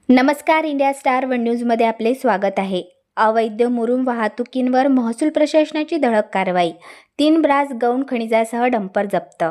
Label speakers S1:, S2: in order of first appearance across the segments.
S1: नमस्कार. India star one न्यूजमध्ये आपले स्वागत आहे. अवैध मुरुम वाहतुकींवर महसूल प्रशासनाची धडक कारवाई. 3 ब्रास गौण खनिजासह डंपर जप्त.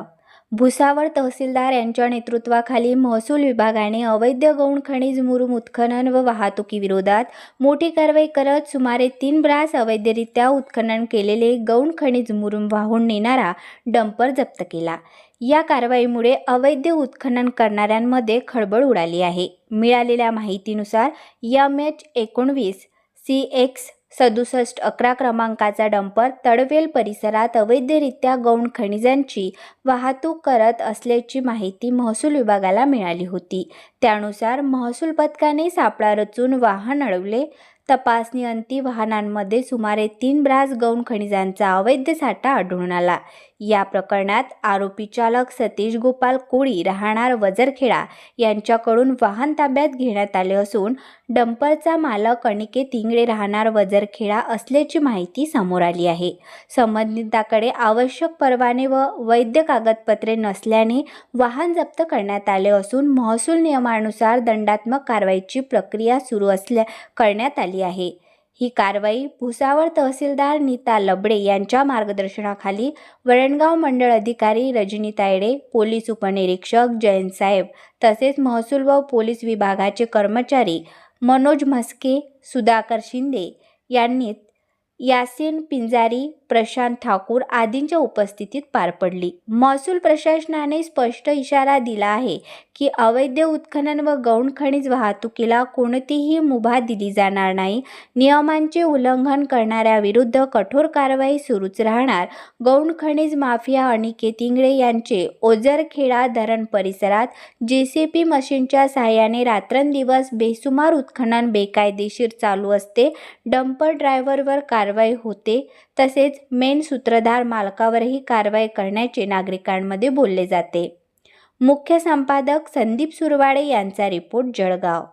S1: भुसावळ तहसीलदार यांच्या नेतृत्वाखाली महसूल विभागाने अवैध गौण खनिज मुरुम उत्खनन व वाहतुकीविरोधात मोठी कारवाई करत सुमारे 3 ब्रास अवैधरित्या उत्खनन केलेले गौण खनिज मुरुम वाहून नेणारा डंपर जप्त केला. या कारवाईमुळे अवैध उत्खनन करणाऱ्यांमध्ये खळबळ उडाली आहे. मिळालेल्या माहितीनुसार MH19 CX 6711 क्रमांकाचा डंपर तडवेल परिसरात अवैधरित्या गौण खनिजांची वाहतूक करत असल्याची माहिती महसूल विभागाला मिळाली होती. त्यानुसार महसूल पथकाने सापळा रचून वाहन अडवले. तपासणी अंती वाहनांमध्ये सुमारे 3 ब्रास गौण खनिजांचा अवैध साठा आढळून आला. या प्रकरणात आरोपी चालक सतीश गोपाल कोळी राहणार वजरखेडा यांच्याकडून वाहन ताब्यात घेण्यात आले असून डंपरचा मालक अनिकेत इंगळे राहणार वजरखेडा असल्याची माहिती समोर आली आहे. संबंधितांकडे आवश्यक परवाने व वैध कागदपत्रे नसल्याने वाहन जप्त करण्यात आले असून महसूल नियमानुसार दंडात्मक कारवाईची प्रक्रिया सुरू करण्यात आली आहे. ही कारवाई भुसावळ तहसीलदार नीता लबडे यांच्या मार्गदर्शनाखाली वरणगाव मंडळ अधिकारी रजनी तायडे, पोलीस उपनिरीक्षक जयंत साहेब तसेच महसूल व पोलीस विभागाचे कर्मचारी मनोज म्हस्के, सुधाकर शिंदे यांनी यासीन पिंजारी, प्रशांत ठाकूर आदींच्या उपस्थितीत पार पडली. महसूल प्रशासनाने स्पष्ट इशारा दिला आहे की अवैध उत्खनन व गौण खनिज वाहतुकीला कोणतीही मुभा दिली जाणार नाही. नियमांचे उल्लंघन करणाऱ्याविरुद्ध कठोर कारवाई सुरूच राहणार. गौण खनिज माफिया अनिकेत इंगळे यांचे ओझरखेडा धरण परिसरात JCB मशीनच्या साहाय्याने रात्रंदिवस बेसुमार उत्खनन बेकायदेशीर चालू असते. डंपर ड्रायव्हरवर कारवाई होते तसेच मेन सूत्रधार मालकावरही कारवाई करण्याचे नागरिकांमध्ये बोलले जाते. मुख्य संपादक संदीप सुरवाडे यांचा रिपोर्ट, जळगाव.